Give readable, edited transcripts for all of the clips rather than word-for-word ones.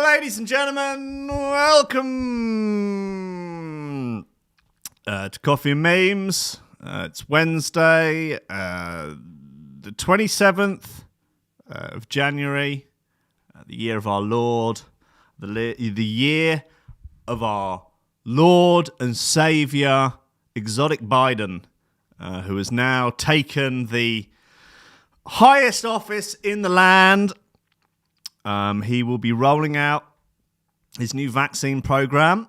Ladies and gentlemen, welcome to Coffee and Memes. It's Wednesday, the 27th of January, the year of our Lord, the year of our Lord and Saviour, Exotic Biden, who has now taken the highest office in the land. He will be rolling out his new vaccine program,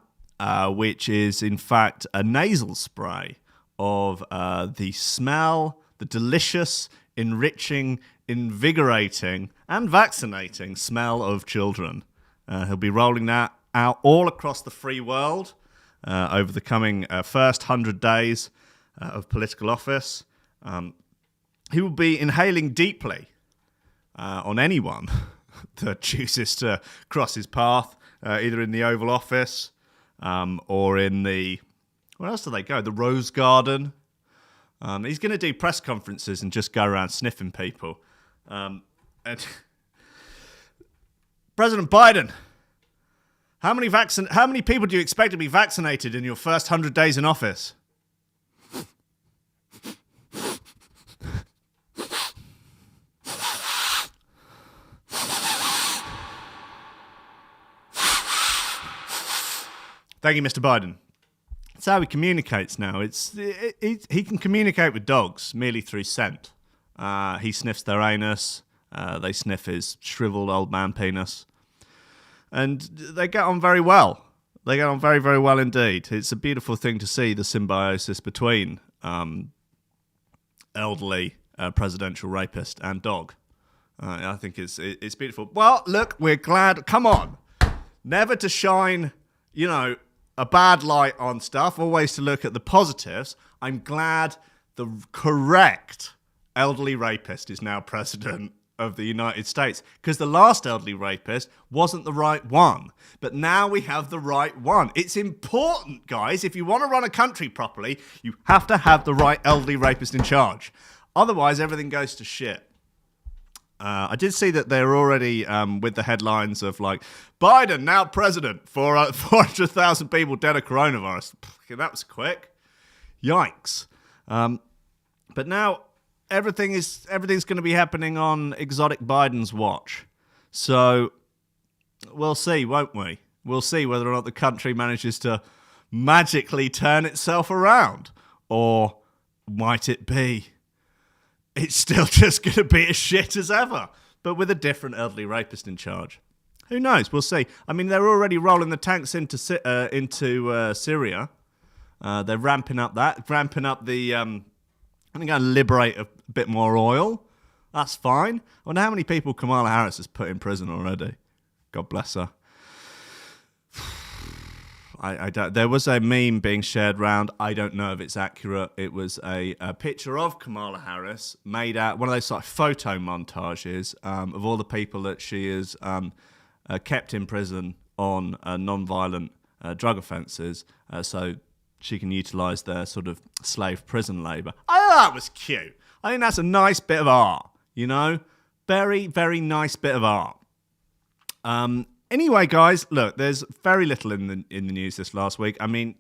which is in fact a nasal spray of the delicious, enriching, invigorating, and vaccinating smell of children. He'll be rolling that out all across the free world over the coming first 100 days of political office. He will be inhaling deeply on anyone that chooses to cross his path, either in the Oval Office or in the... Where else do they go? The Rose Garden. He's going to do press conferences and just go around sniffing people. And President Biden, how many people do you expect to be vaccinated in your first 100 days in office? Thank you, Mr. Biden. That's how he communicates now. He can communicate with dogs merely through scent. He sniffs their anus. They sniff his shriveled old man penis. And they get on very well. They get on very, very well indeed. It's a beautiful thing to see the symbiosis between elderly presidential rapist and dog. I think it's beautiful. Well, look, we're glad. Come on. Never to shine, a bad light on stuff, always to look at the positives. I'm glad the correct elderly rapist is now president of the United States, because the last elderly rapist wasn't the right one. But now we have the right one. It's important, guys. If you want to run a country properly, you have to have the right elderly rapist in charge. Otherwise, everything goes to shit. I did see that they're already with the headlines of like, Biden now president for 400,000 people dead of coronavirus. That was quick. Yikes. But now everything's going to be happening on Exotic Biden's watch. So we'll see, won't we? We'll see whether or not the country manages to magically turn itself around. Or might it be it's still just going to be as shit as ever, but with a different elderly rapist in charge? Who knows? We'll see. I mean, they're already rolling the tanks into Syria. They're ramping up the... I think I'm going to liberate a bit more oil. That's fine. I wonder how many people Kamala Harris has put in prison already. God bless her. I don't. There was a meme being shared around. I don't know if it's accurate. It was a picture of Kamala Harris made out one of those sort of photo montages of all the people that she is kept in prison on non-violent drug offences, so she can utilise their sort of slave prison labour. I thought that was cute. I think that's a nice bit of art. Very, very nice bit of art. Anyway, guys, look, there's very little in the news this last week. I mean,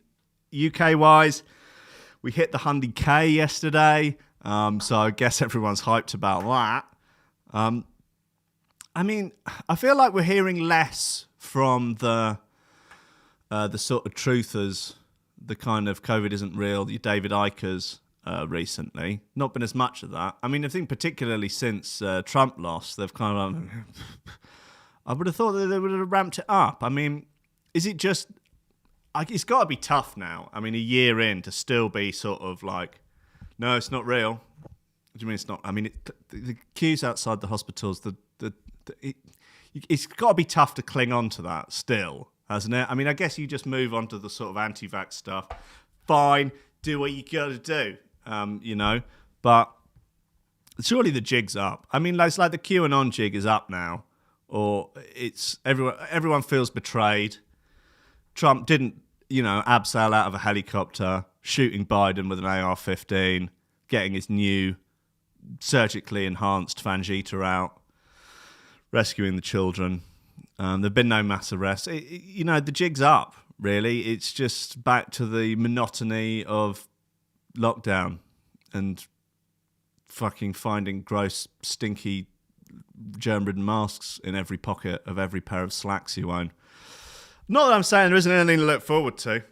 UK-wise, we hit the 100K yesterday, so I guess everyone's hyped about that. I mean, I feel like we're hearing less from the sort of truthers, the kind of COVID isn't real, the David Ikers recently. Not been as much of that. I mean, I think particularly since Trump lost, they've kind of... I would have thought that they would have ramped it up. I mean, is it just... It's got to be tough now. I mean, a year in to still be sort of like, no, it's not real. What do you mean it's not? I mean, the queues outside the hospitals, it's got to be tough to cling on to that still, hasn't it? I mean, I guess you just move on to the sort of anti-vax stuff. Fine, do what you got to do, But surely the jig's up. I mean, it's like the QAnon jig is up now. Or it's everyone feels betrayed. Trump didn't, abseil out of a helicopter, shooting Biden with an AR-15, getting his new surgically enhanced Fangita out, rescuing the children. There've been no mass arrests. The jig's up, really. It's just back to the monotony of lockdown and fucking finding gross, stinky, germ-ridden masks in every pocket of every pair of slacks you own. Not that I'm saying there isn't anything to look forward to.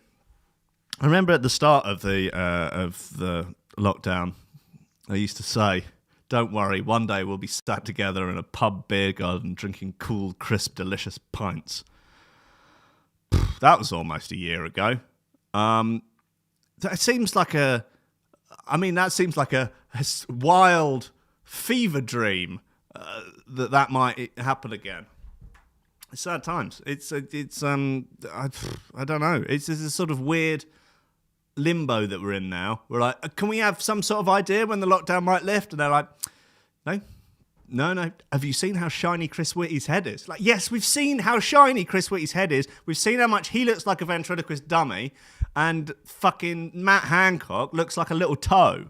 I remember at the start of the lockdown, I used to say, don't worry, one day we'll be sat together in a pub beer garden drinking cool, crisp, delicious pints. That was almost a year ago. That seems like a wild fever dream that might happen again. It's sad times. I don't know. It's a sort of weird limbo that we're in now. We're like, can we have some sort of idea when the lockdown might lift? And they're like, no. Have you seen how shiny Chris Whitty's head is? Like, yes, we've seen how shiny Chris Whitty's head is. We've seen how much he looks like a ventriloquist dummy, and fucking Matt Hancock looks like a little toe.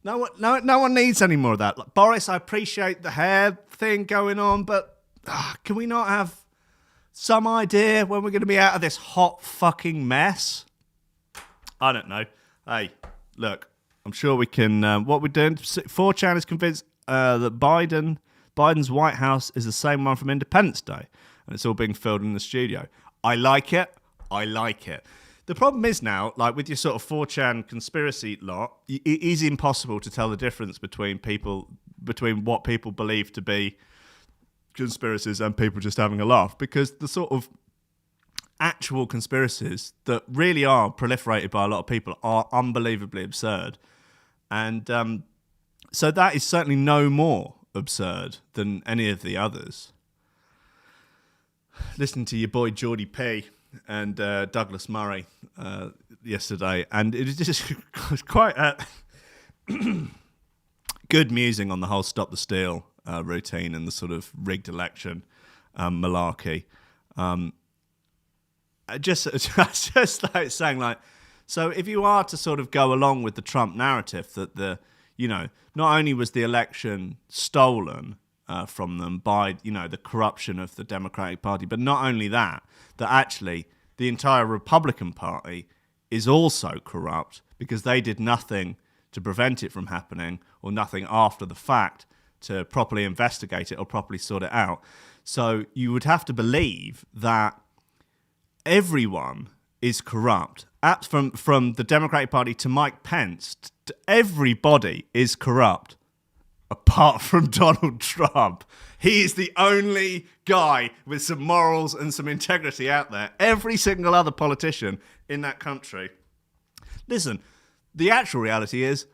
No one needs any more of that. Like, Boris, I appreciate the hair thing going on, but can we not have some idea when we're going to be out of this hot fucking mess? I don't know. Hey, look, I'm sure we can. What we're doing, 4chan is convinced that Biden's White House is the same one from Independence Day, and it's all being filmed in the studio. I like it. The problem is now, like with your sort of 4chan conspiracy lot, it is impossible to tell the difference between what people believe to be conspiracies and people just having a laugh, because the sort of actual conspiracies that really are proliferated by a lot of people are unbelievably absurd. And so that is certainly no more absurd than any of the others. Listening to your boy Geordie P and Douglas Murray yesterday, and it was just quite good musing on the whole Stop the Steal routine and the sort of rigged election malarkey. Just like saying, like, so if you are to sort of go along with the Trump narrative that not only was the election stolen from them by, the corruption of the Democratic Party, but not only that actually the entire Republican Party is also corrupt because they did nothing to prevent it from happening or nothing after the fact to properly investigate it or properly sort it out. So you would have to believe that everyone is corrupt. From the Democratic Party to Mike Pence, everybody is corrupt, apart from Donald Trump. He is the only guy with some morals and some integrity out there. Every single other politician in that country. Listen, the actual reality is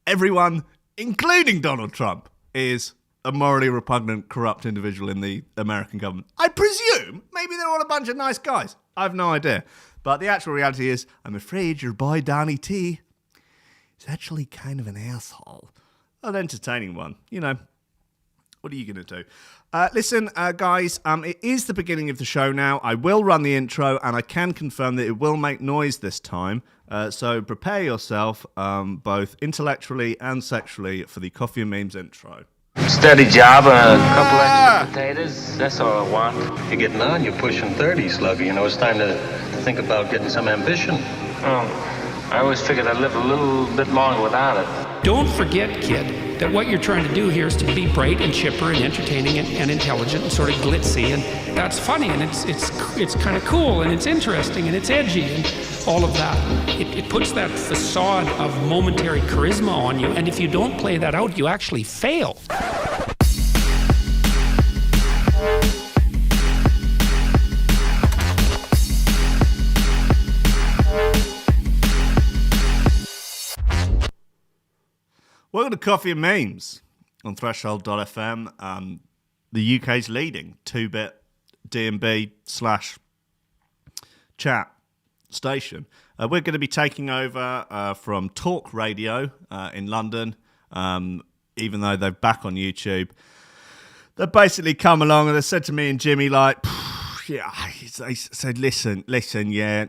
everyone, including Donald Trump, is a morally repugnant, corrupt individual in the American government. I presume maybe they're all a bunch of nice guys. I have no idea. But the actual reality is, I'm afraid your boy Donnie T is actually kind of an asshole. An entertaining one. What are you going to do? Listen, guys, it is the beginning of the show now. I will run the intro, and I can confirm that it will make noise this time. So prepare yourself, both intellectually and sexually, for the Coffee and Memes intro. Steady job and a couple extra potatoes. That's all I want. You're getting on. You're pushing 30, Slugger. It's time to think about getting some ambition. Oh, I always figured I'd live a little bit longer without it. Don't forget, kid, that what you're trying to do here is to be bright and chipper and entertaining and intelligent and sort of glitzy, and that's funny, and it's kind of cool, and it's interesting, and it's edgy, and all of that. It puts that facade of momentary charisma on you, and if you don't play that out, you actually fail. Welcome to Coffee and Memes on Threshold.fm, the UK's leading 2-bit D&B / chat station. We're going to be taking over from Talk Radio in London, even though they're back on YouTube. They basically come along and they said to me and Jimmy, like, yeah, they said, listen, yeah,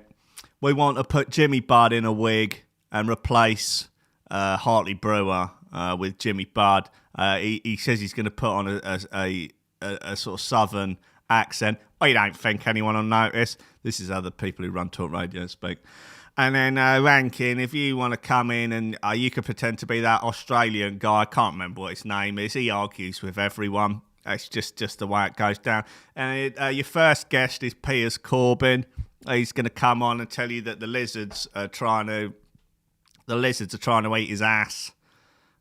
we want to put Jimmy Budd in a wig and replace Hartley Brewer with Jimmy Budd. He says he's going to put on a sort of southern accent. I don't think anyone will notice. This is how the people who run talk radio speak. And then Rankin, if you want to come in and you could pretend to be that Australian guy. I can't remember what his name is. He argues with everyone. It's just the way it goes down. And your first guest is Piers Corbyn. He's going to come on and tell you that the lizards are trying to eat his ass.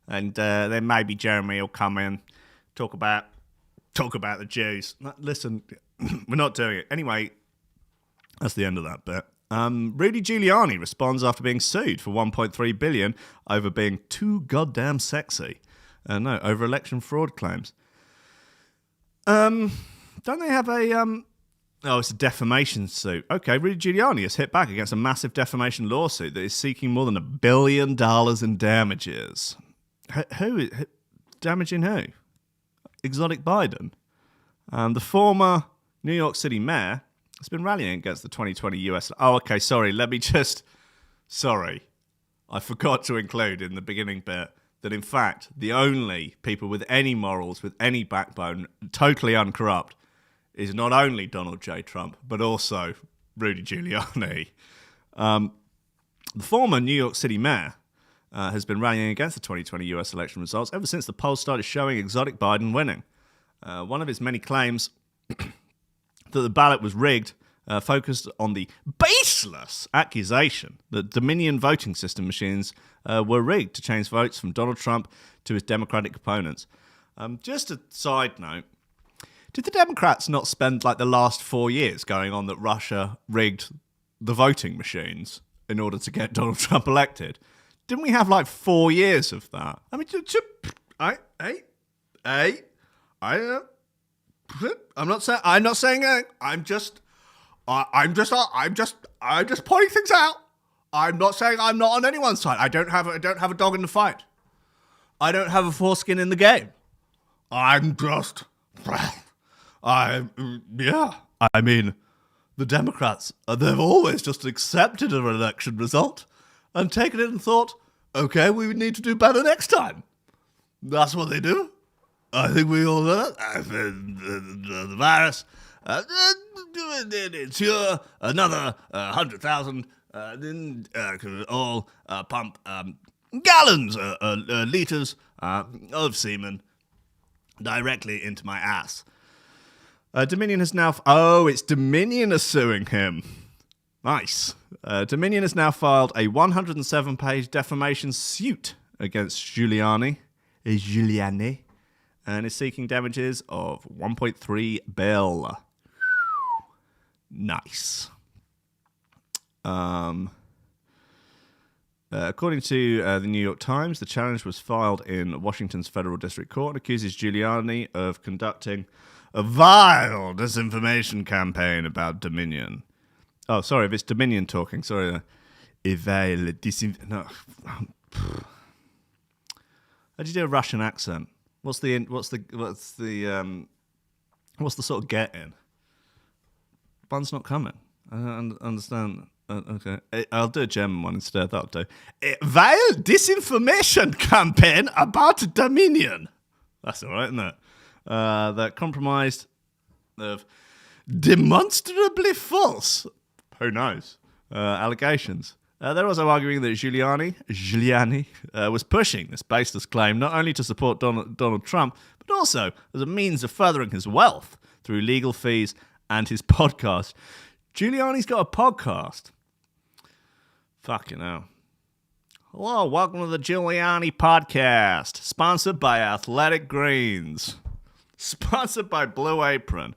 And then maybe Jeremy will come in, talk about the Jews. Listen, we're not doing it. Anyway, that's the end of that bit. Rudy Giuliani responds after being sued for $1.3 billion over being too goddamn sexy. Over election fraud claims. Don't they have a... it's a defamation suit. Okay, Rudy Giuliani has hit back against a massive defamation lawsuit that is seeking more than $1 billion in damages. Who damaging who? Exotic Biden. The former New York City mayor has been rallying against the 2020 US... Oh, okay, sorry. Sorry. I forgot to include in the beginning bit that, in fact, the only people with any morals, with any backbone, totally uncorrupt, is not only Donald J. Trump, but also Rudy Giuliani. The former New York City mayor has been rallying against the 2020 US election results ever since the polls started showing exotic Biden winning. One of his many claims that the ballot was rigged focused on the baseless accusation that Dominion voting system machines were rigged to change votes from Donald Trump to his Democratic opponents. Just a side note, did the Democrats not spend like the last 4 years going on that Russia rigged the voting machines in order to get Donald Trump elected? Didn't we have like 4 years of that? I mean, I'm not saying anything. I'm just pointing things out. I'm not saying I'm not on anyone's side. I don't have a dog in the fight. I don't have a foreskin in the game. I mean, the Democrats, they've always just accepted an election result and taken it and thought, okay, we would need to do better next time. That's what they do. I think we all know that. The virus, it's here, another 100,000, then can all pump gallons, litres of semen directly into my ass. Dominion has now... it's Dominion are suing him. Nice. Dominion has now filed a 107-page defamation suit against Giuliani, and is seeking damages of $1.3 billion. Nice. According to the New York Times, the challenge was filed in Washington's Federal District Court and accuses Giuliani of conducting a vile disinformation campaign about Dominion. Oh, sorry, if it's Dominion talking, sorry. No. How do you do a Russian accent? What's the sort of get in? Bun's not coming. I don't understand. Okay, I'll do a German one instead. That'll do. A vile disinformation campaign about Dominion. That's all right, isn't it? That compromised of demonstrably false. Who knows? Allegations. They're also arguing that Giuliani was pushing this baseless claim not only to support Donald Trump, but also as a means of furthering his wealth through legal fees and his podcast. Giuliani's got a podcast. Fucking hell. Hello, welcome to the Giuliani podcast, sponsored by Athletic Greens, sponsored by Blue Apron.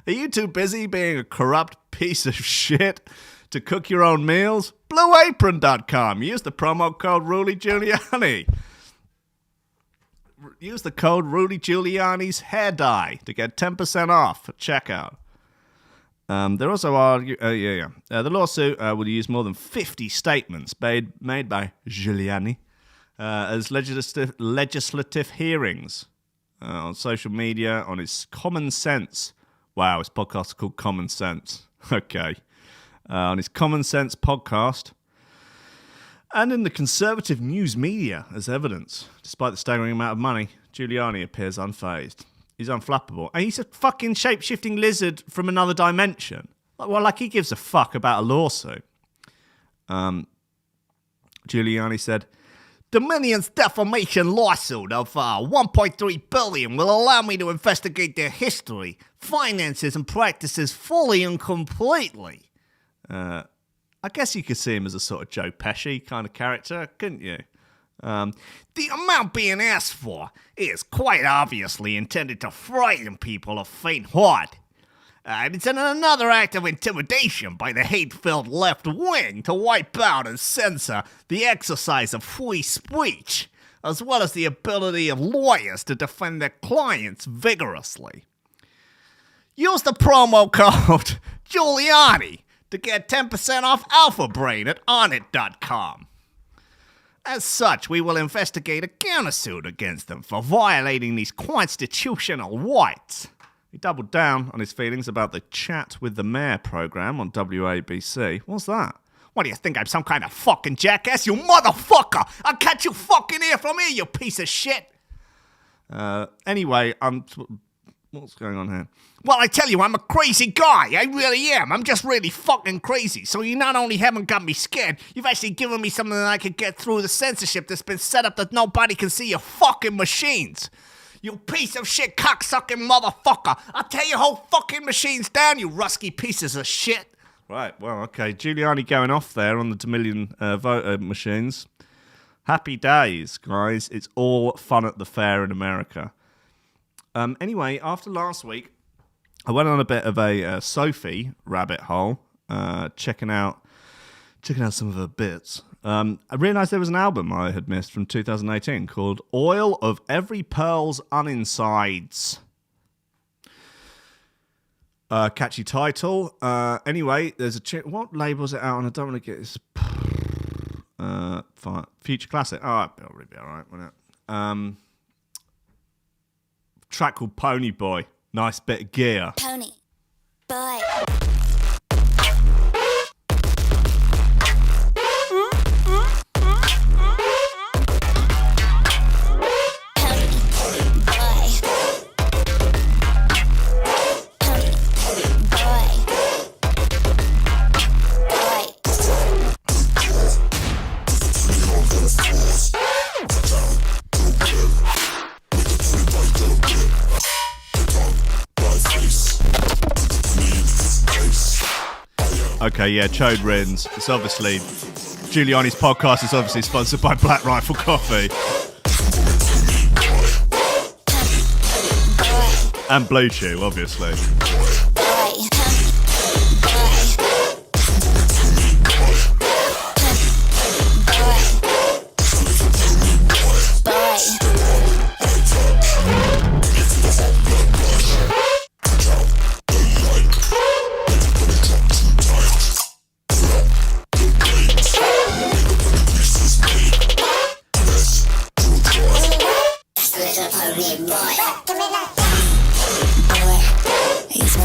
Are you too busy being a corrupt piece of shit to cook your own meals? BlueApron.com. Use the promo code Rudy Giuliani. Use the code Rudy Giuliani's hair dye to get 10% off at checkout. There also are... the lawsuit will use more than 50 statements made by Giuliani as legislative hearings on social media on his Common Sense... Wow, his podcast is called Common Sense. Okay. On his Common Sense podcast, And in the conservative news media, as evidence, despite the staggering amount of money, Giuliani appears unfazed. He's unflappable. And he's a fucking shape-shifting lizard from another dimension. Like he gives a fuck about a lawsuit. Giuliani said, Dominion's defamation lawsuit of $1.3 billion will allow me to investigate their history, finances, and practices fully and completely. I guess you could see him as a sort of Joe Pesci kind of character, couldn't you? The amount being asked for is quite obviously intended to frighten people of faint heart. And it's another act of intimidation by the hate-filled left wing to wipe out and censor the exercise of free speech, as well as the ability of lawyers to defend their clients vigorously. Use the promo code Giuliani to get 10% off Alpha Brain at onit.com. As such, we will investigate a countersuit against them for violating these constitutional rights. He doubled down on his feelings about the Chat with the Mayor program on WABC. What's that? What do you think, I'm some kind of fucking jackass? You motherfucker! I'll catch you fucking here from here, you piece of shit! Anyway, what's going on here? Well, I tell you, I'm a crazy guy. I really am. I'm just really fucking crazy. So you not only haven't got me scared, you've actually given me something that I can get through the censorship that's been set up that nobody can see your fucking machines. You piece of shit cocksucking motherfucker. I'll tear your whole fucking machines down, you rusky pieces of shit. Right, well, okay. Giuliani going off there on the Dominion voter machines. Happy days, guys. It's all fun at the fair in America. Anyway, after last week, I went on a bit of a Sophie rabbit hole, checking out some of her bits. I realised there was an album I had missed from 2018 called Oil of Every Pearl's Uninsides. Catchy title. Anyway, there's what label is it out on? I don't want to get this. Fine. Future Classic. Alright, it'll be alright, won't it? Track called Pony Boy. Nice bit of gear. Pony Boy. Okay, yeah, Chode Rins. It's obviously... Giuliani's podcast is obviously sponsored by Black Rifle Coffee. And Blue Chew, obviously. He's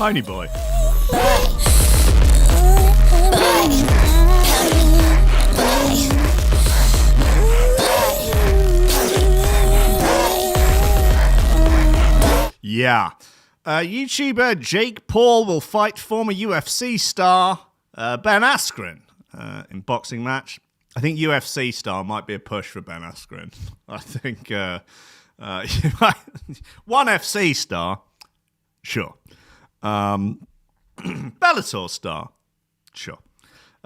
Tony boy. Yeah. YouTuber Jake Paul will fight former UFC star Ben Askren in boxing match. I think UFC star might be a push for Ben Askren. I think one FC star, sure. Bellator star, sure.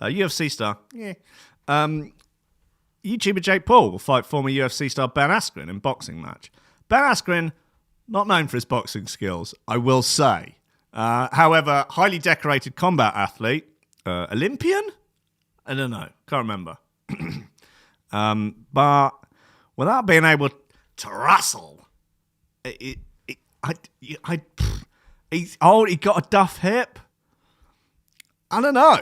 UFC star, yeah. YouTuber Jake Paul will fight former UFC star Ben Askren in boxing match. Ben Askren, not known for his boxing skills, I will say. However, highly decorated combat athlete, Olympian? I don't know, can't remember. But without being able to wrestle, he's old, he got a duff hip. I don't know.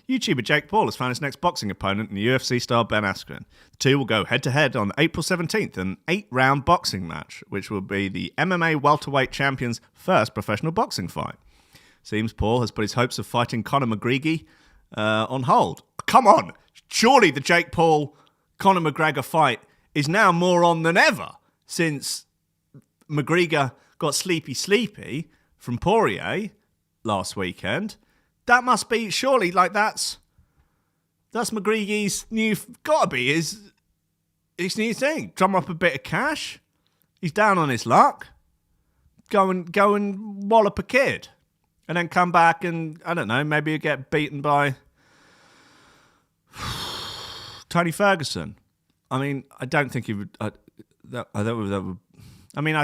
YouTuber Jake Paul has found his next boxing opponent in the UFC star Ben Askren. The two will go head-to-head on April 17th in an 8-round boxing match, which will be the MMA welterweight champion's first professional boxing fight. Seems Paul has put his hopes of fighting Conor McGregor on hold. Come on! Surely the Jake Paul-Conor McGregor fight is now more on than ever, since McGregor got sleepy from Poirier last weekend. That must be, surely, like, that's McGregor's new, gotta be his new thing. Drum up a bit of cash. He's down on his luck. Go and wallop a kid. And then come back and, I don't know, maybe he'll get beaten by Tony Ferguson. I mean, I don't think he would, I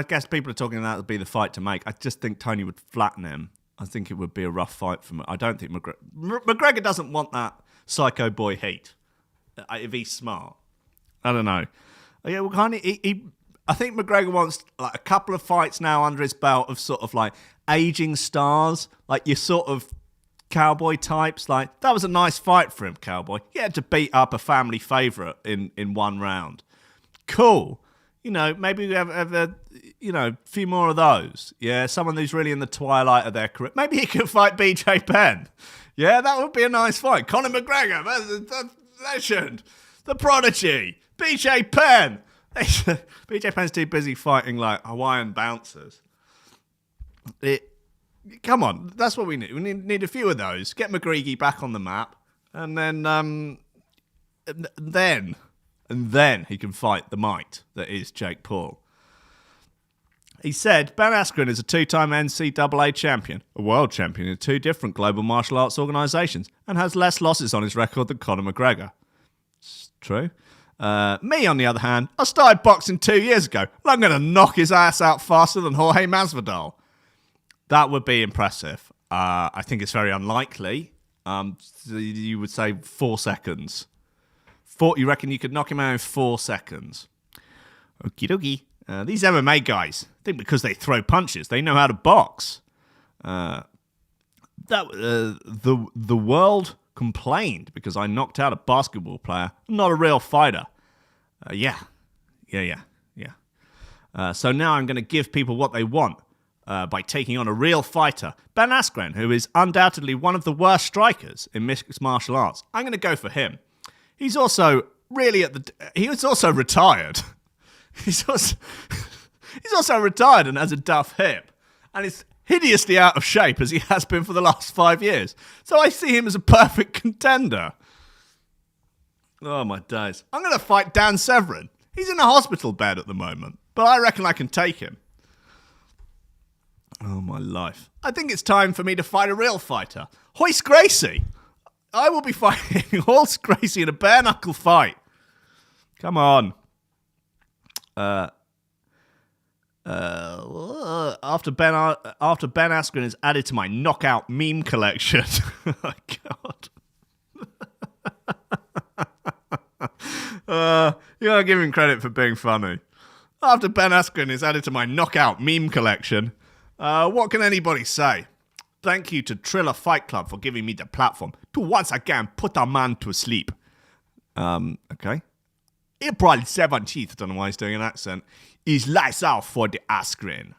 guess people are talking that would be the fight to make. I just think Tony would flatten him. I think it would be a rough fight for me. I don't think McGregor doesn't want that psycho boy heat. If he's smart, I don't know. Yeah, well, kind of. I think McGregor wants like a couple of fights now under his belt of sort of like aging stars, like your sort of cowboy types. Like that was a nice fight for him, cowboy. He had to beat up a family favourite in one round. Cool. You know, maybe we have a few more of those. Yeah, someone who's really in the twilight of their career. Maybe he could fight BJ Penn. Yeah, that would be a nice fight. Conor McGregor, the legend, the prodigy, BJ Penn. BJ Penn's too busy fighting like Hawaiian bouncers. Come on, that's what we need. We need a few of those. Get McGregor back on the map, and then he can fight the might that is Jake Paul. He said, Ben Askren is a 2-time NCAA champion, a world champion in 2 different global martial arts organisations, and has less losses on his record than Conor McGregor. It's true. Me, on the other hand, I started boxing 2 years ago, and I'm going to knock his ass out faster than Jorge Masvidal. That would be impressive. I think it's very unlikely. You would say 4 seconds. You reckon you could knock him out in 4 seconds? Okie dokie. These MMA guys think because they throw punches, they know how to box. The world complained because I knocked out a basketball player, not a real fighter. Yeah. So now I'm going to give people what they want by taking on a real fighter, Ben Askren, who is undoubtedly one of the worst strikers in mixed martial arts. I'm going to go for him. He's also he was also retired. He's also retired and has a duff hip. And is hideously out of shape as he has been for the last 5 years. So I see him as a perfect contender. Oh my days. I'm going to fight Dan Severn. He's in a hospital bed at the moment. But I reckon I can take him. Oh my life. I think it's time for me to fight a real fighter. Hoist Gracie. I will be fighting Hoist Gracie in a bare knuckle fight. Come on. After Ben Askren is added to my knockout meme collection. Oh my God. You gotta give him credit for being funny. After Ben Askren is added to my knockout meme collection, what can anybody say? Thank you to Triller Fight Club for giving me the platform to once again put a man to sleep. Okay. April 17th, I don't know why he's doing an accent, is lights out for the Askren.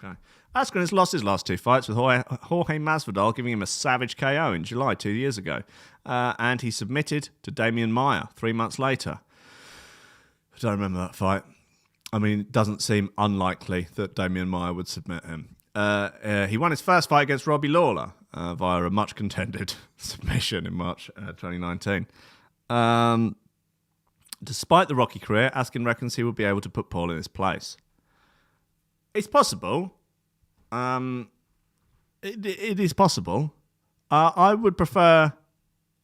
Okay. Askren has lost his last 2 fights, with Jorge Masvidal giving him a savage KO in July 2 years ago. And he submitted to Damian Maia 3 months later. I don't remember that fight. I mean, it doesn't seem unlikely that Damian Maia would submit him. He won his first fight against Robbie Lawler via a much-contended submission in March 2019. Despite the rocky career, Askren reckons he will be able to put Paul in his place. It's possible. It is possible. I would prefer.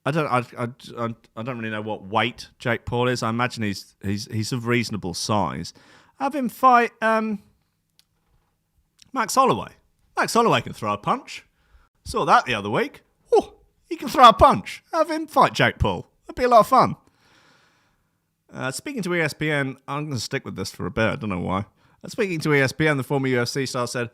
I don't really know what weight Jake Paul is. I imagine he's of reasonable size. Have him fight Max Holloway. Max Holloway can throw a punch. Saw that the other week. Oh, he can throw a punch. Have him fight Jake Paul. That'd be a lot of fun. Speaking to ESPN, I'm going to stick with this for a bit. I don't know why. Speaking to ESPN, the former UFC star said,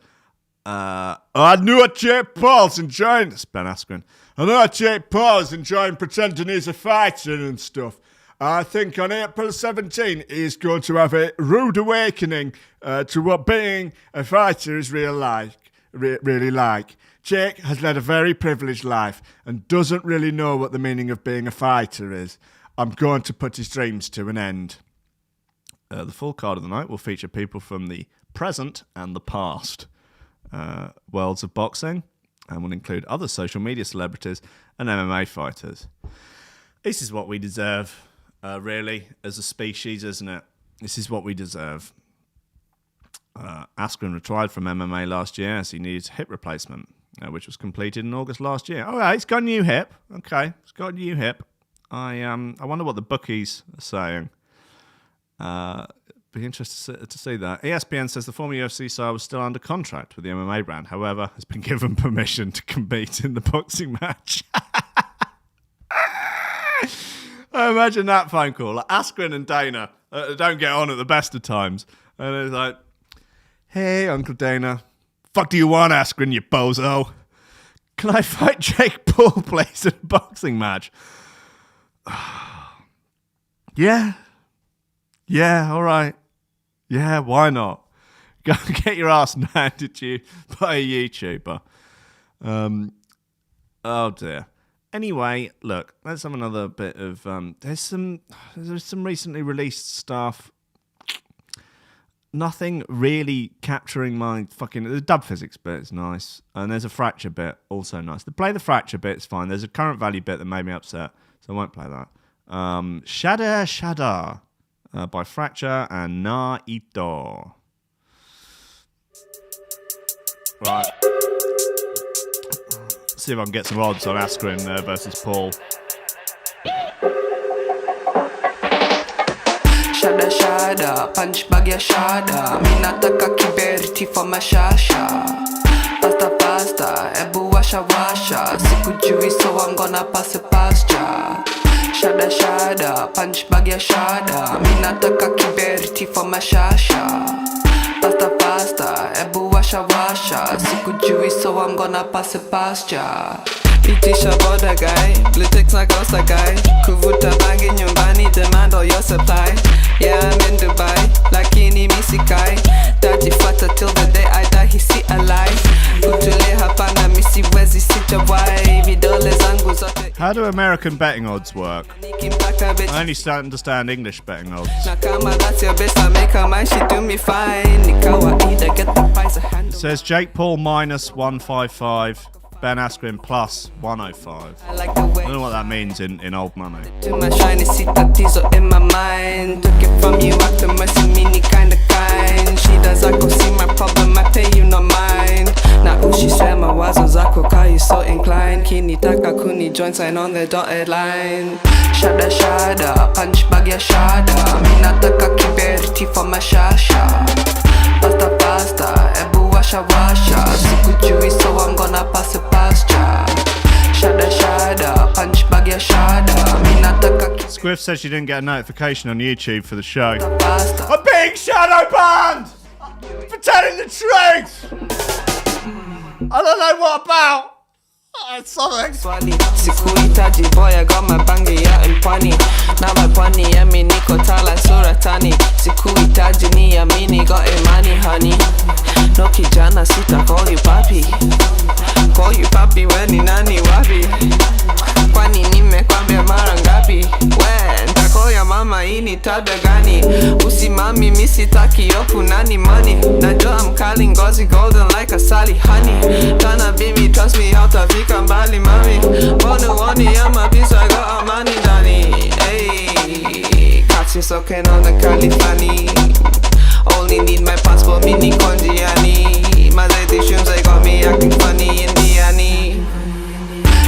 I knew Jake Paul's enjoying this, Ben Askren. I know Jake Paul's enjoying pretending he's a fighter and stuff. I think on April 17, he's going to have a rude awakening to what being a fighter is really like. Jake has led a very privileged life and doesn't really know what the meaning of being a fighter is. I'm going to put his dreams to an end. The full card of the night will feature people from the present and the past worlds of boxing, and will include other social media celebrities and MMA fighters. This is what we deserve, really, as a species, isn't it? This is what we deserve. Askren retired from MMA last year as he needs hip replacement, which was completed in August last year. Oh, he's got a new hip. Okay, he's got a new hip. I wonder what the bookies are saying. Be interested to see that. ESPN says the former UFC star was still under contract with the MMA brand, however, has been given permission to compete in the boxing match. I imagine that phone call. Like Askren and Dana don't get on at the best of times. And it's like, hey, Uncle Dana, fuck do you want, Askren, you bozo? Can I fight Jake Paul, please, in a boxing match? Yeah, all right. Yeah, why not? Go and get your ass handed to you by a YouTuber. Oh dear. Anyway, look, let's have another bit of. There's some recently released stuff. Nothing really capturing my fucking. The dub physics bit is nice, and there's a fracture bit also nice. The play the fracture bit is fine. There's a current value bit that made me upset, so I won't play that. Shada by Fracture and Na Ito. Right. See if I can get some odds on Askren versus Paul. Shada, punch bag ya shada. Mi nataka kiberiti for mashasha. Pasta, ebu washa. Sikujui so I'm gonna pass it past ya. Shada, punch bag ya shada. Mi nataka kiberiti for mashasha. Pasta, ebu washa. Sikujui so I'm gonna pass it past ya. Itisha boda guy, glitex na kosa guy. Kuvuta bangi nyumbani, demand all your supply. Yeah, I'm in Dubai, lakini misikai. Tajifata till the day I die, hisi alive. Kutule hapana misi wezi sijawai. Vidole zangu zote. How do American betting odds work? I only understand English betting odds. Nakama, that's your best, I make her mind, she do me fine. Nikawa either get the price of hand. It says Jake Paul minus 155. Ben Askren plus 105. I don't know what that means in old money. To my shiny citatizo in my mind. Took it from you after mercy, mini kinda kind. She does I go see my problem, I pay you no mind. Na ushisema wazo zako kai so inclined. Kinitaka kuni join sign on the dotted line. Shada, punch bag ya shada. Mi nataka kiberiti for mashasha. Pasta, ebu washa. Sikujui so I'm gonna pass it past ya. Shada, punch bag ya shada. Mi nataka Squiff says she didn't get a notification on YouTube for the show. I'm being shadow banned for telling the truth. I don't know what about. It's something. Sikuhitaji boy, I got my bangi ya mpwani. Na mapwani ya mi niko tala suratani. Sikuhitaji ni ya mini got imani honey. No kijana sita call you papi. Call you papi when ni nani wapi? Kwani nimekwambia mara ngapi? We, ntakoya mama hii ni tabia gani? Usimami mi sitaki yoku nani money. Najua mkali ngozi golden like asali honey. Tana baby trust me hautafika mbali mami. Mbona uoni ama pisa got amani ndani. Hey, catch you soaking on the Califani. Only need my passport, mini Giuliani. My lady shoes, they got me acting funny in the Annie.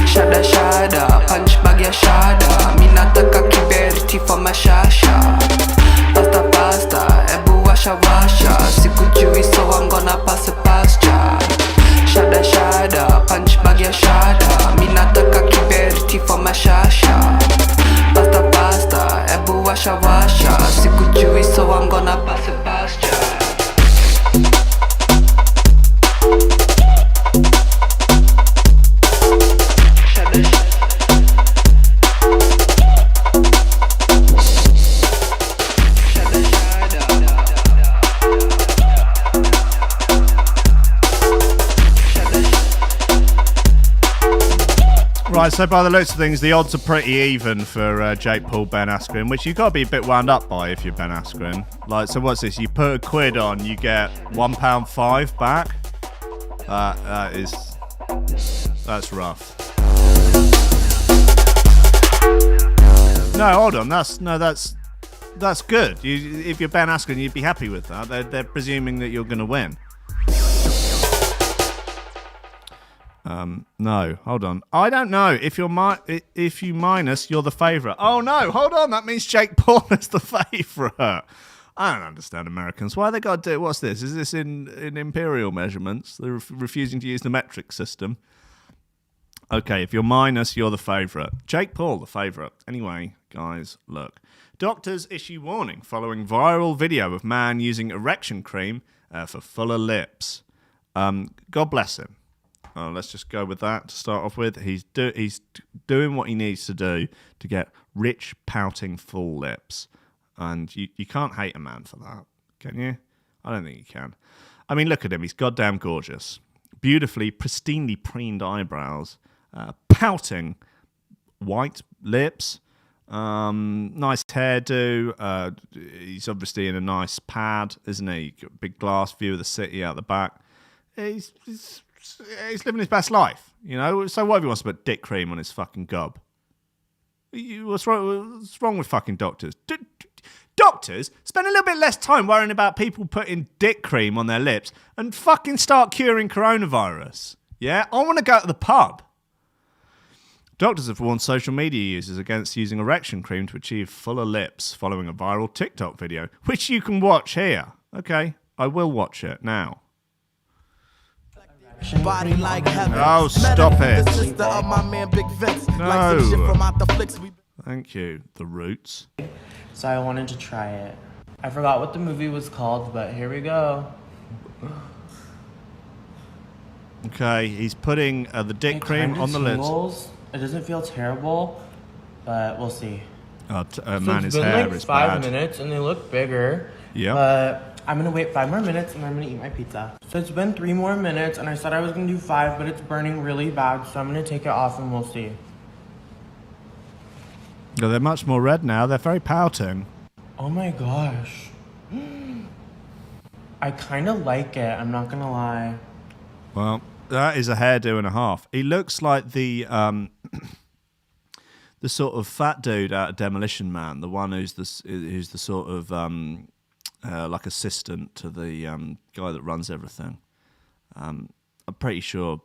Shada shada, punch bag ya shada. Mi nataka kiberti for my shasha. Pasta pasta, ebu washa washa. Sikujui so I'm gonna pass it past ya. Shada shada, punch bag ya shada. Mi nataka kiberti for my shasha. Pasta pasta, ebu washa washa. Sikujui so I'm gonna pass it past ya. Right, so by the looks of things, the odds are pretty even for Jake Paul, Ben Askren, which you've got to be a bit wound up by if you're Ben Askren. Like, so what's this? You put £1 on, you get £1.5 back? That's rough. No, hold on, that's good. If you're Ben Askren, you'd be happy with that. They're presuming that you're going to win. No, hold on. I don't know. If you minus, you're the favourite. Oh no, hold on. That means Jake Paul is the favourite. I don't understand Americans. Why they got to do? What's this? Is this in imperial measurements? They're refusing to use the metric system. Okay, if you're minus, you're the favourite. Jake Paul, the favourite. Anyway, guys, look. Doctors issue warning following viral video of man using erection cream for fuller lips. God bless him. Let's just go with that to start off with. He's doing what he needs to do to get rich, pouting, full lips. And you can't hate a man for that, can you? I don't think you can. I mean, look at him. He's goddamn gorgeous. Beautifully, pristinely preened eyebrows. Pouting, white lips. Nice hairdo. He's obviously in a nice pad, isn't he? Got a big glass view of the city out the back. He's living his best life, you know. So what if he wants to put dick cream on his fucking gob? What's wrong with fucking doctors? Doctors spend a little bit less time worrying about people putting dick cream on their lips and fucking start curing coronavirus. Yeah, I want to go to the pub. Doctors have warned social media users against using erection cream to achieve fuller lips following a viral TikTok video, which you can watch here. Okay, I will watch it now. Body like heaven. Oh, stop it. The sister of my man Big Vince. No. Like some shit from out the flicks. Thank you, The Roots. So I wanted to try it. I forgot what the movie was called, but here we go. Okay, he's putting the dick cream on the lips. It doesn't feel terrible, but we'll see. Oh, So man, it's his been hair like is 5 bad. minutes and they look bigger. Yeah. But I'm gonna wait 5 more minutes and I'm gonna eat my pizza. So it's been 3 more minutes and I said I was gonna do 5, but it's burning really bad, so I'm gonna take it off and we'll see. No, they're much more red now. They're very pouting. Oh my gosh. I kind of like it, I'm not gonna lie. Well, that is a hairdo and a half. He looks like the the sort of fat dude out of Demolition Man, the one who's the sort of like assistant to the guy that runs everything. I'm pretty sure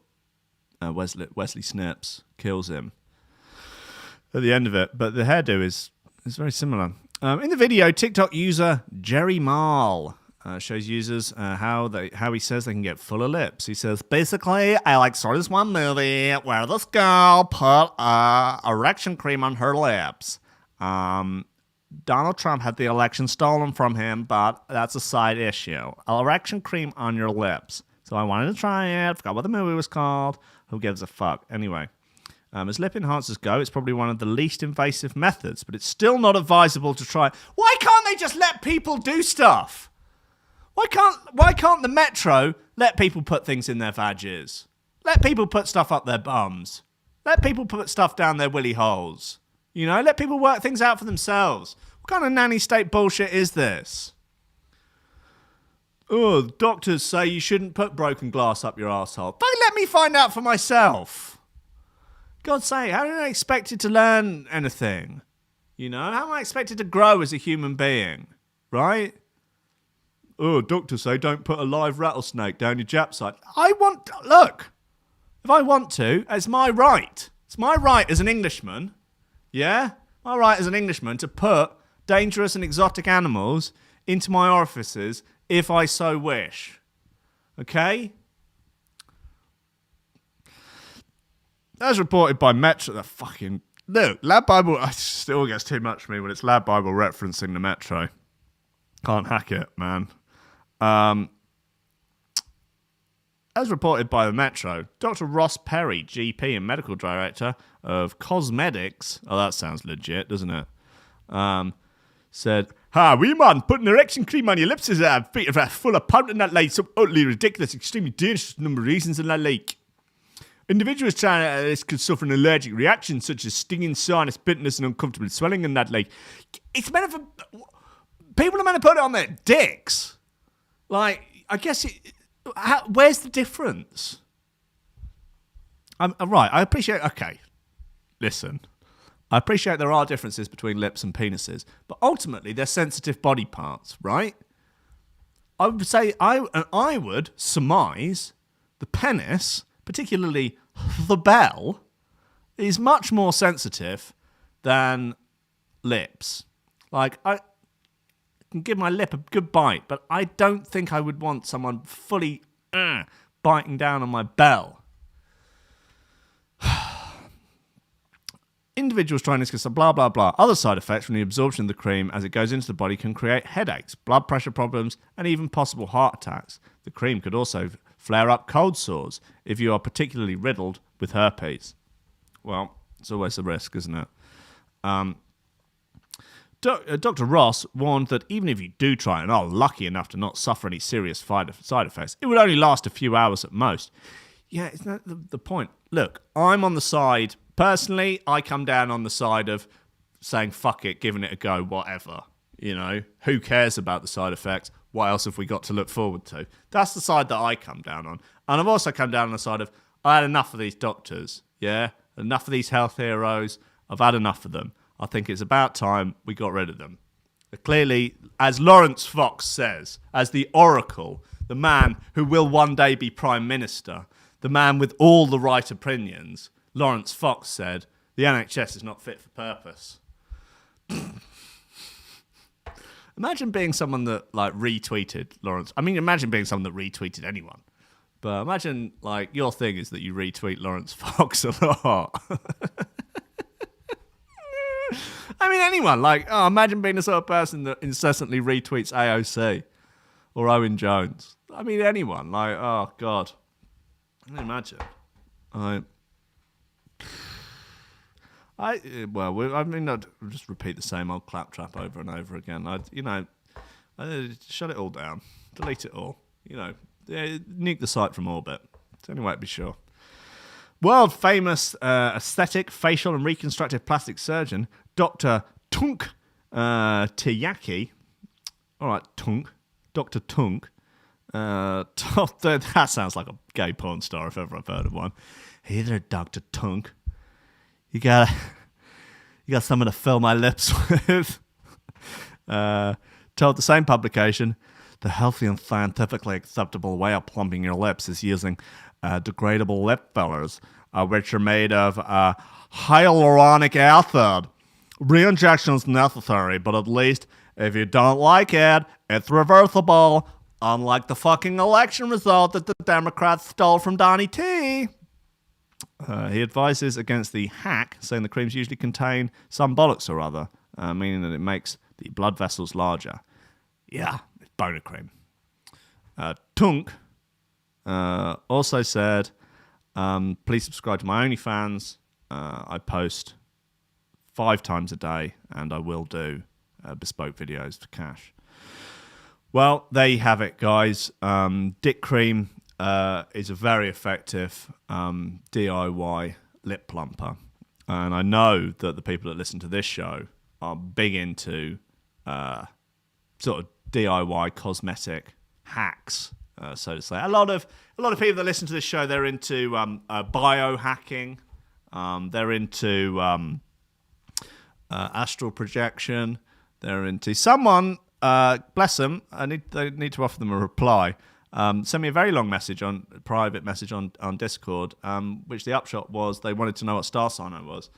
Wesley Snipes kills him at the end of it, but the hairdo is very similar. In the video, TikTok user Jerry Marl shows users how he says they can get fuller lips. He says, basically, I saw this one movie where this girl put erection cream on her lips. Donald Trump had the election stolen from him, but that's a side issue. Erection cream on your lips. So I wanted to try it. Forgot what the movie was called. Who gives a fuck? Anyway, as lip enhancers go, it's probably one of the least invasive methods, but it's still not advisable to try. Why can't they just let people do stuff? Why can't the Metro Let people put things in their vages. Let people put stuff up their bums. Let people put stuff down their willy holes. You know, let people work things out for themselves. What kind of nanny state bullshit is this? Oh, the doctors say you shouldn't put broken glass up your arsehole. Don't let me find out for myself. God's sake, how am I expected to learn anything? You know, how am I expected to grow as a human being? Right? Oh, doctors say don't put a live rattlesnake down your Jap side. Look, if I want to, it's my right. It's my right as an Englishman, yeah? My right as an Englishman to put dangerous and exotic animals into my orifices if I so wish. Okay? As reported by Metro, look, Lad Bible, it still gets too much for me when it's Lad Bible referencing the Metro. Can't hack it, man. As reported by the Metro, Dr. Ross Perry, GP and medical director of cosmetics, oh, that sounds legit, doesn't it? Said, "Hi, wee man, putting erection cream on your lips is full of powder and that like so utterly ridiculous, extremely dangerous number of reasons and that like. Individuals trying this could suffer an allergic reaction such as stinging, soreness, bitterness, and uncomfortable swelling and that like. It's meant for people are meant to put it on their dicks. Like, I guess where's the difference? I'm right. I appreciate. Okay, listen. I appreciate there are differences between lips and penises, but ultimately they're sensitive body parts, right? I would say I would surmise the penis, particularly the bell, is much more sensitive than lips. Like, I can give my lip a good bite, but I don't think I would want someone fully biting down on my bell. Individuals trying this because blah, blah, blah. Other side effects from the absorption of the cream as it goes into the body can create headaches, blood pressure problems, and even possible heart attacks. The cream could also flare up cold sores if you are particularly riddled with herpes. Well, it's always a risk, isn't it? Dr. Ross warned that even if you do try and are lucky enough to not suffer any serious side effects, it would only last a few hours at most. Yeah, isn't that the point? Look, I'm on the side... Personally, I come down on the side of saying, fuck it, giving it a go, whatever. You know, who cares about the side effects? What else have we got to look forward to? That's the side that I come down on. And I've also come down on the side of, I had enough of these doctors, yeah? Enough of these health heroes. I've had enough of them. I think it's about time we got rid of them. Clearly, as Lawrence Fox says, as the oracle, the man who will one day be Prime Minister, the man with all the right opinions, Lawrence Fox said, the NHS is not fit for purpose. Imagine being someone that, like, retweeted Lawrence. I mean, imagine being someone that retweeted anyone. But imagine, like, your thing is that you retweet Lawrence Fox a lot. I mean, anyone. Like, imagine being the sort of person that incessantly retweets AOC or Owen Jones. I mean, anyone. Like, oh, God. I can imagine. I'll just repeat the same old claptrap over and over again. Shut it all down, delete it all. Nuke the site from orbit. It's the only way to be sure. World famous aesthetic, facial, and reconstructive plastic surgeon Dr. Tunk Tiyaki. All right, Tunk, Dr. Tunk. That sounds like a gay porn star if ever I've heard of one. Hey there, Dr. Tunk. You got someone to fill my lips with. Told the same publication, the healthy and scientifically acceptable way of plumping your lips is using degradable lip fillers, which are made of hyaluronic acid. Reinjection is necessary, but at least if you don't like it, it's reversible. Unlike the fucking election result that the Democrats stole from Donnie T. He advises against the hack, saying the creams usually contain some bollocks or other, meaning that it makes the blood vessels larger. Yeah, it's boner cream. Tunk also said, please subscribe to my OnlyFans. I post 5 times a day, and I will do bespoke videos for cash. Well, there you have it, guys. Dick cream is a very effective DIY lip plumper. And I know that the people that listen to this show are big into sort of DIY cosmetic hacks, so to say. A lot of people that listen to this show, they're into biohacking. They're into astral projection. They're into someone. Bless them. They need to offer them a reply. Sent me a very long private message on Discord, which the upshot was they wanted to know what star sign I was.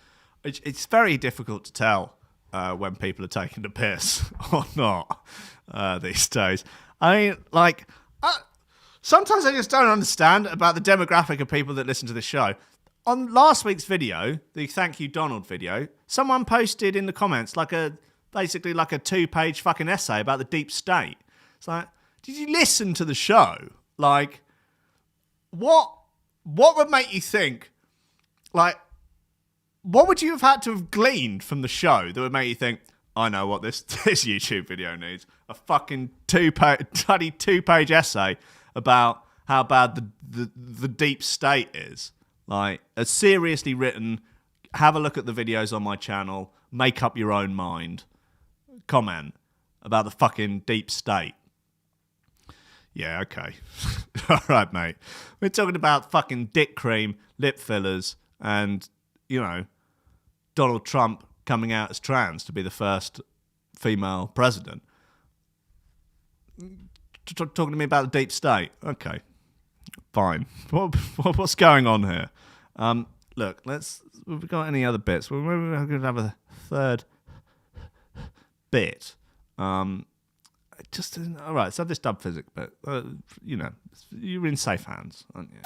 It's very difficult to tell when people are taking the piss or not these days. I mean, like, sometimes I just don't understand about the demographic of people that listen to this show. On last week's video, the Thank You Donald video, someone posted in the comments basically like a 2-page fucking essay about the deep state. It's like, did you listen to the show? Like, what would make you think, like, what would you have had to have gleaned from the show that would make you think, I know what this YouTube video needs? A fucking 2-page essay about how bad the deep state is. Like, a seriously written, have a look at the videos on my channel, make up your own mind comment about the fucking deep state. Yeah, okay. All right, mate. We're talking about fucking dick cream, lip fillers, and, you know, Donald Trump coming out as trans to be the first female president. Talking to me about the deep state. Okay, fine. What's going on here? Look, have we got any other bits? We're going to have a third bit. All right, so this dub physics bit, you know, you're in safe hands, aren't you?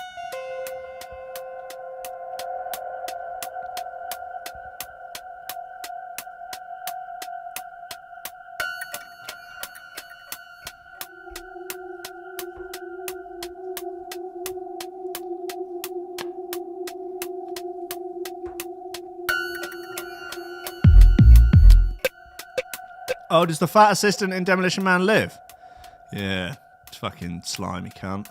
Oh, does the fat assistant in Demolition Man live? Yeah, fucking slimy cunt.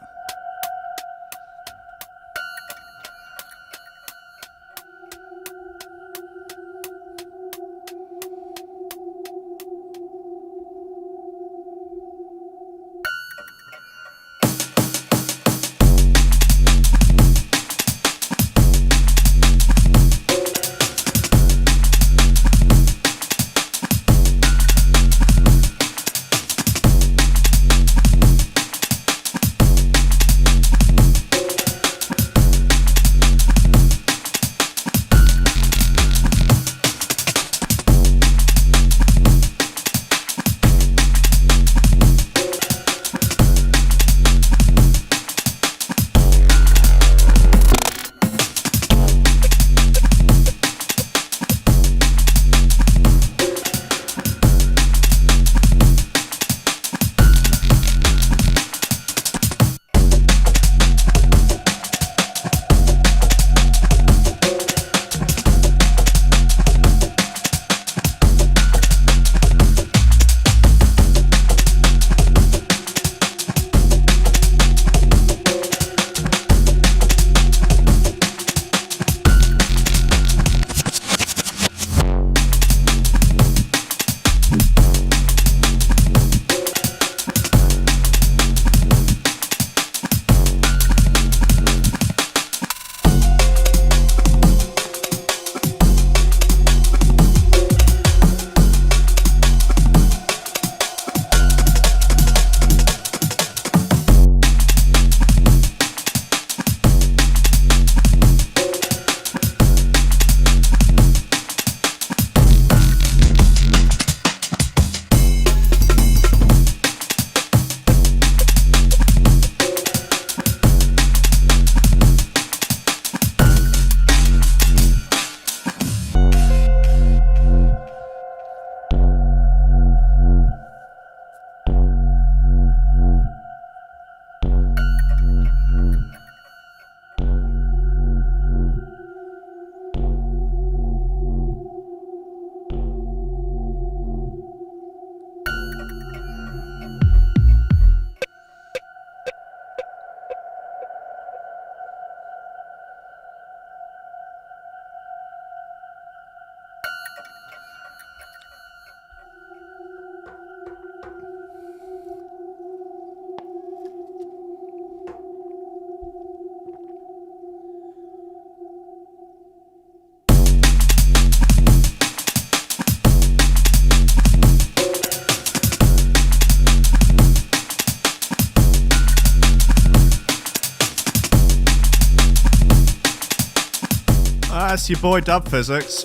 That's your boy Dub Physics.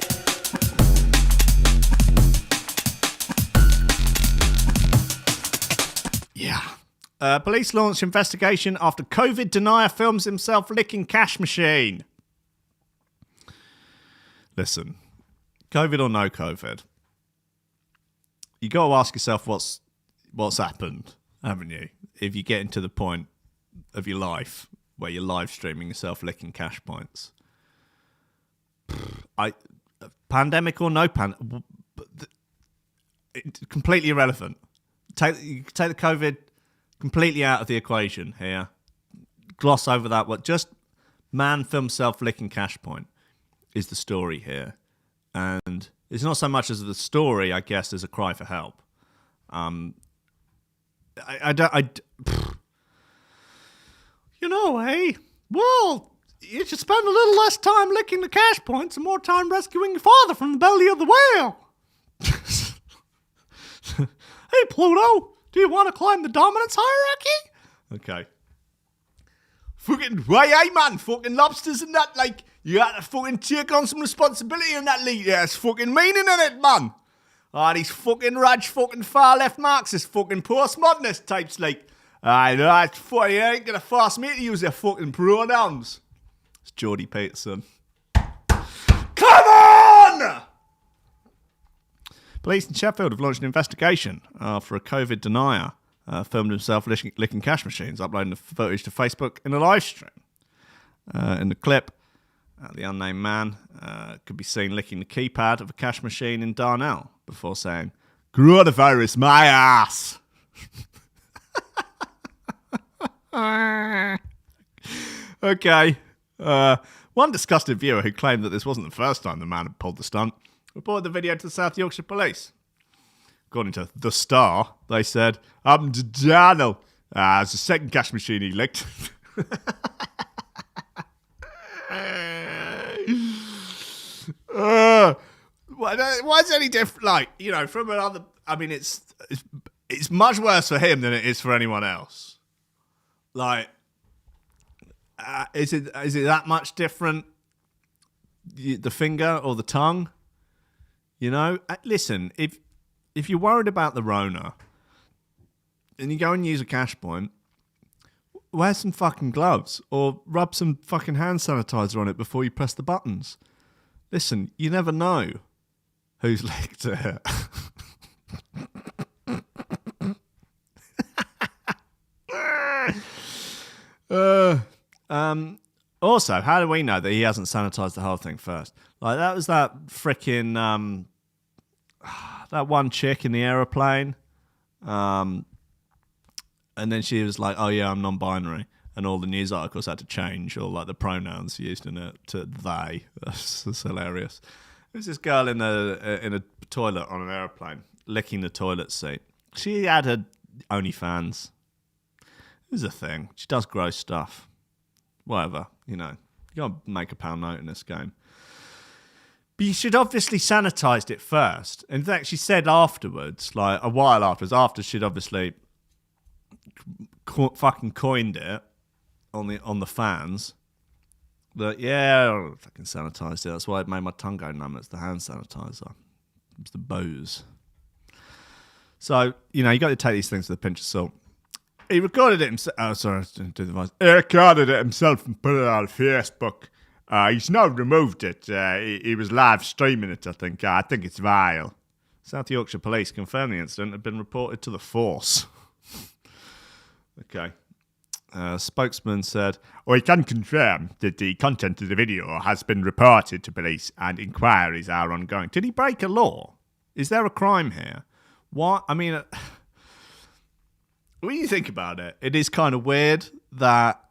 Yeah. Police launch investigation after COVID denier films himself licking cash machine. Listen, COVID or no COVID, you got to ask yourself what's happened, haven't you? If you get into the point of your life where you're live streaming yourself licking cash points. Pandemic or no pandemic, completely irrelevant. Take the COVID completely out of the equation here. Gloss over that. What just man film self licking cash point is the story here, and it's not so much as the story, I guess, as a cry for help. You know, well, you should spend a little less time licking the cash points and more time rescuing your father from the belly of the whale. Hey, Pluto, do you want to climb the dominance hierarchy? Okay. Fucking, hey, man, fucking lobsters and that, like, you got to fucking take on some responsibility in that league. There's fucking meaning in it, man. These fucking Raj fucking far left Marxist fucking postmodernist types, like, I know, it's funny, you ain't gonna force me to use their fucking pronouns. It's Geordie Peterson. Come on! Police in Sheffield have launched an investigation for a COVID denier filmed himself licking cash machines, uploading the footage to Facebook in a live stream. In the clip, the unnamed man could be seen licking the keypad of a cash machine in Darnell before saying, "Coronavirus, my ass!" Okay. One disgusted viewer who claimed that this wasn't the first time the man had pulled the stunt reported the video to the South Yorkshire Police. According to The Star, they said, "Happened to Darnell. It's the second cash machine he licked." Why is it any different? Like, you know, from another. I mean, it's much worse for him than it is for anyone else. Like, is it that much different? The finger or the tongue? You know, listen. If you're worried about the Rona, and you go and use a cash point, wear some fucking gloves or rub some fucking hand sanitizer on it before you press the buttons. Listen, you never know who's licked it. Also, how do we know that he hasn't sanitized the whole thing first? Like, that was that freaking that one chick in the aeroplane, and then she was like, "Oh yeah, I'm non-binary," and all the news articles had to change all like the pronouns used in it to they. That's hilarious. There was this girl in a toilet on an aeroplane licking the toilet seat. She had her OnlyFans. It was a thing. She does gross stuff. Whatever, you know. You gotta make a pound note in this game. But you should obviously sanitized it first. In fact, she said afterwards, like a while afterwards, after she'd obviously fucking coined it on the fans, that yeah, I fucking sanitized it. That's why it made my tongue go numb. It's the hand sanitizer. It's the booze. So, you know, you got to take these things with a pinch of salt. He recorded it himself. Oh, sorry, I didn't do the voice. He recorded it himself and put it on Facebook. He's now removed it. He was live streaming it, I think. I think it's vile. South Yorkshire Police confirmed the incident had been reported to the force. Okay. Spokesman said, "We can confirm that the content of the video has been reported to police and inquiries are ongoing." Did he break a law? Is there a crime here? What? I mean, when you think about it, it is kind of weird that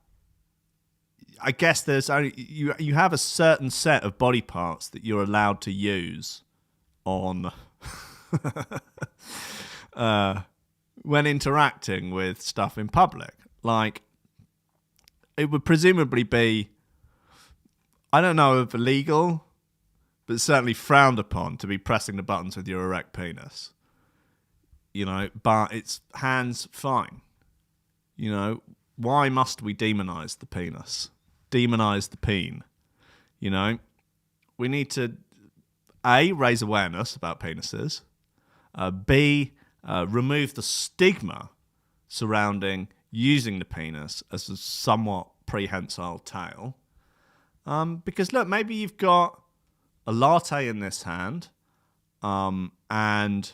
I guess there's only you have a certain set of body parts that you're allowed to use on when interacting with stuff in public. Like, it would presumably be, I don't know if illegal, but certainly frowned upon to be pressing the buttons with your erect penis. You know, but it's hands fine. You know, why must we demonize the penis? Demonize the peen. You know, we need to, A, raise awareness about penises, B, remove the stigma surrounding using the penis as a somewhat prehensile tail. Because look, maybe you've got a latte in this hand and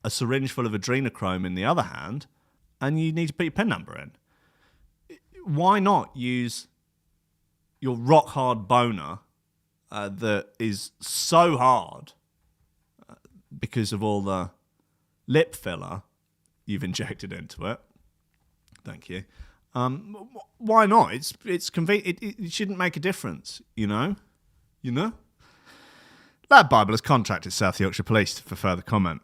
a syringe full of adrenochrome in the other hand, and you need to put your PIN number in. Why not use your rock hard boner that is so hard because of all the lip filler you've injected into it? Thank you. Why not? It's convenient. It shouldn't make a difference, you know? Lad Bible has contacted South Yorkshire Police for further comment.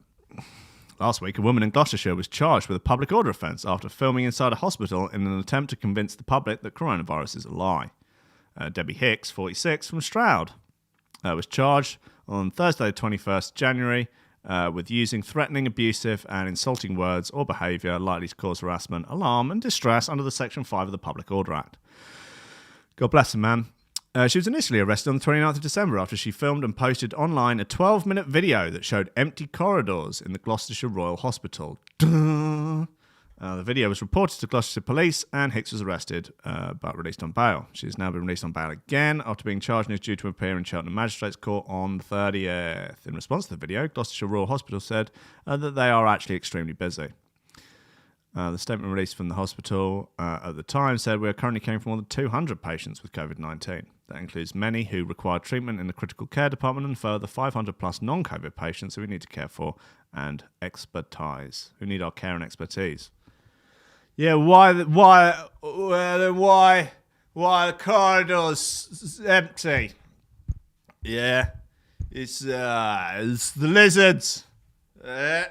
Last week, a woman in Gloucestershire was charged with a public order offence after filming inside a hospital in an attempt to convince the public that coronavirus is a lie. Debbie Hicks, 46, from Stroud, was charged on Thursday, the 21st January, with using threatening, abusive and insulting words or behaviour likely to cause harassment, alarm and distress under the Section 5 of the Public Order Act. God bless her, man. She was initially arrested on the 29th of December after she filmed and posted online a 12-minute video that showed empty corridors in the Gloucestershire Royal Hospital. The video was reported to Gloucestershire Police and Hicks was arrested but released on bail. She has now been released on bail again after being charged and is due to appear in Cheltenham Magistrates Court on the 30th. In response to the video, Gloucestershire Royal Hospital said that they are actually extremely busy. The statement released from the hospital at the time said, "We are currently caring for more than 200 patients with COVID-19. That includes many who require treatment in the critical care department and further 500 plus non-COVID patients who we need to care for and expertise, who need our care and expertise." Yeah, why the corridor's empty? Yeah, it's the lizards. Yeah.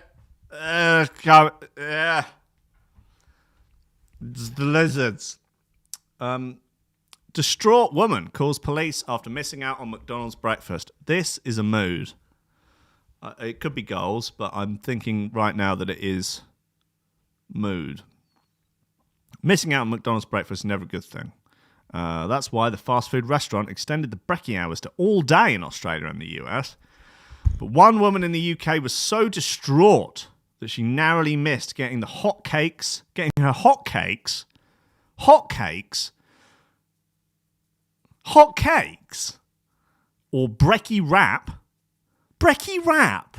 It's the lizards. Distraught woman calls police after missing out on McDonald's breakfast. This is a mood. It could be goals, but I'm thinking right now that it is mood. Missing out on McDonald's breakfast is never a good thing. That's why the fast food restaurant extended the brekkie hours to all day in Australia and the US. But one woman in the UK was so distraught that she narrowly missed getting her hotcakes or brekkie wrap. Brekkie wrap.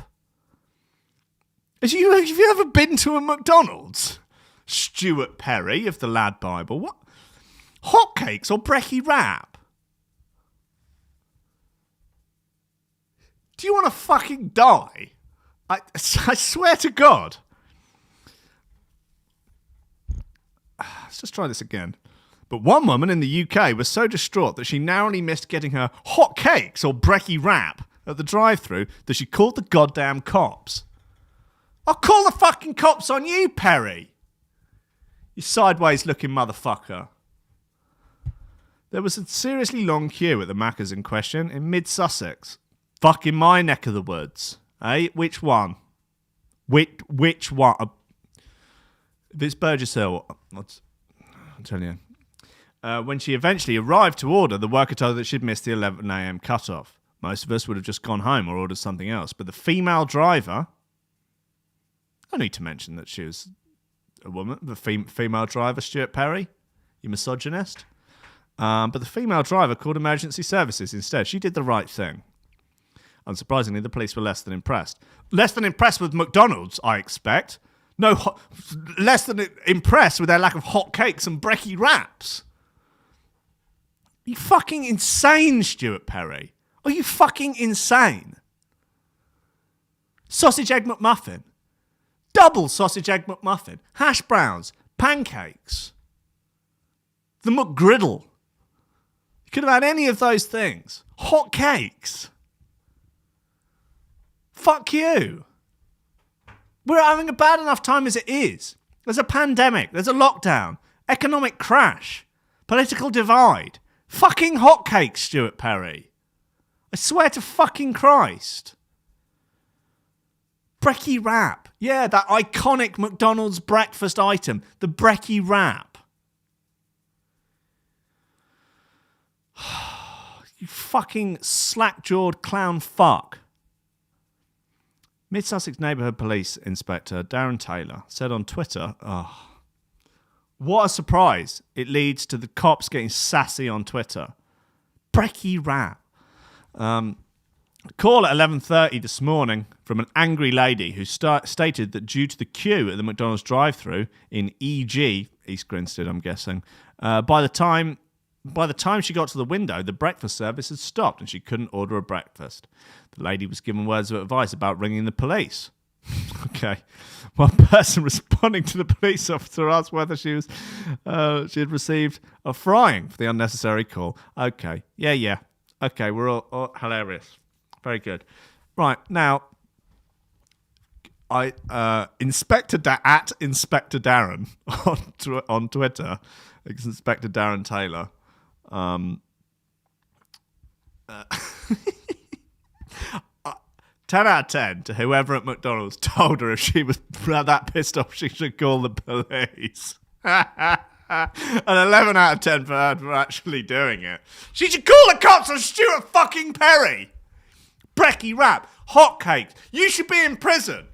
Have you ever been to a McDonald's? Stuart Perry of the Lad Bible. What? Hotcakes or brekkie wrap? Do you want to fucking die? I swear to God. Let's just try this again. But one woman in the UK was so distraught that she narrowly missed getting her hotcakes or brekkie wrap at the drive-thru that she called the goddamn cops. I'll call the fucking cops on you, Perry. You sideways-looking motherfucker. There was a seriously long queue at the Macca's in question in mid-Sussex. Fucking my neck of the woods. Eh? Which one? Which one? If it's Burgess Hill, I'll tell you. When she eventually arrived to order, the worker told her that she'd missed the 11 a.m. cut-off. Most of us would have just gone home or ordered something else. But the female driver... I need to mention that she was a woman. The female driver, Stuart Perry. You misogynist. But the female driver called emergency services instead. She did the right thing. Unsurprisingly, the police were less than impressed. Less than impressed with McDonald's, I expect. No, less than impressed with their lack of hot cakes and brekkie wraps. Are you fucking insane, Stuart Perry? Are you fucking insane? Sausage egg McMuffin. Double sausage egg McMuffin. Hash browns. Pancakes. The McGriddle. You could have had any of those things. Hot cakes. Fuck you. We're having a bad enough time as it is. There's a pandemic. There's a lockdown. Economic crash. Political divide. Fucking hotcakes, Stuart Perry. I swear to fucking Christ. Brekkie wrap. Yeah, that iconic McDonald's breakfast item. The brekkie wrap. You fucking slack-jawed clown fuck. Mid-Sussex Neighbourhood Police Inspector Darren Taylor said on Twitter, what a surprise. It leads to the cops getting sassy on Twitter. Brecky rap. Call at 11:30 this morning from an angry lady who stated that due to the queue at the McDonald's drive-thru in EG, East Grinstead, I'm guessing, by the time she got to the window, the breakfast service had stopped and she couldn't order a breakfast. The lady was given words of advice about ringing the police. Okay. One person responding to the police officer asked whether she had received a frying for the unnecessary call. Okay. Yeah. Okay, we're all hilarious. Very good. Right, now, Inspector Darren on Twitter, it's Inspector Darren Taylor. 10 out of 10 to whoever at McDonald's told her if she was that pissed off she should call the police. And 11 out of 10 for her for actually doing it. She should call the cops on Stuart fucking Perry. Brecky rap. Hotcakes. You should be in prison.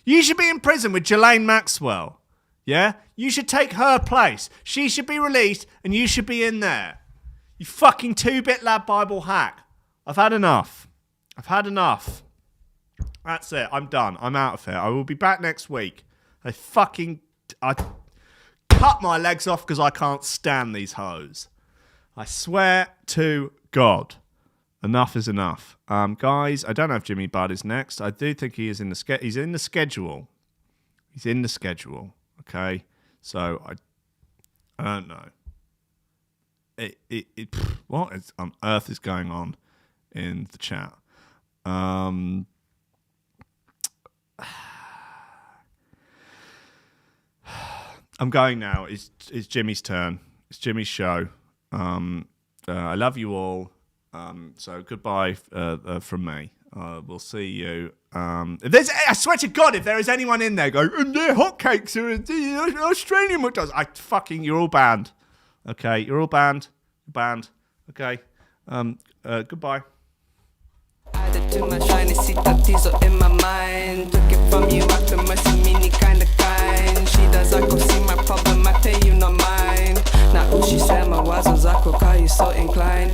You should be in prison with Ghislaine Maxwell. Yeah? You should take her place. She should be released and you should be in there. You fucking 2-bit lab Bible hack. I've had enough. That's it. I'm done. I'm out of here. I will be back next week. I cut my legs off because I can't stand these hoes. I swear to God. Enough is enough. Guys, I don't know if Jimmy Budd is next. I do think he is in the he's in the schedule. He's in the schedule. Okay? So, I don't know. What on earth is going on in the chat? I'm going now. It's Jimmy's turn. It's Jimmy's show. I love you all. So goodbye from me. We'll see you. I swear to God, if there is anyone in there going, and their hotcakes are Australian McDonald's, you're all banned. Okay, you're all banned. Banned. Okay. Goodbye. Added to my shiny seat that diesel in my mind. Took it from you after mercy, meaning kinda kind. She does, I go see my problem, I tell you not mine. Now who she said my was I could call you so inclined.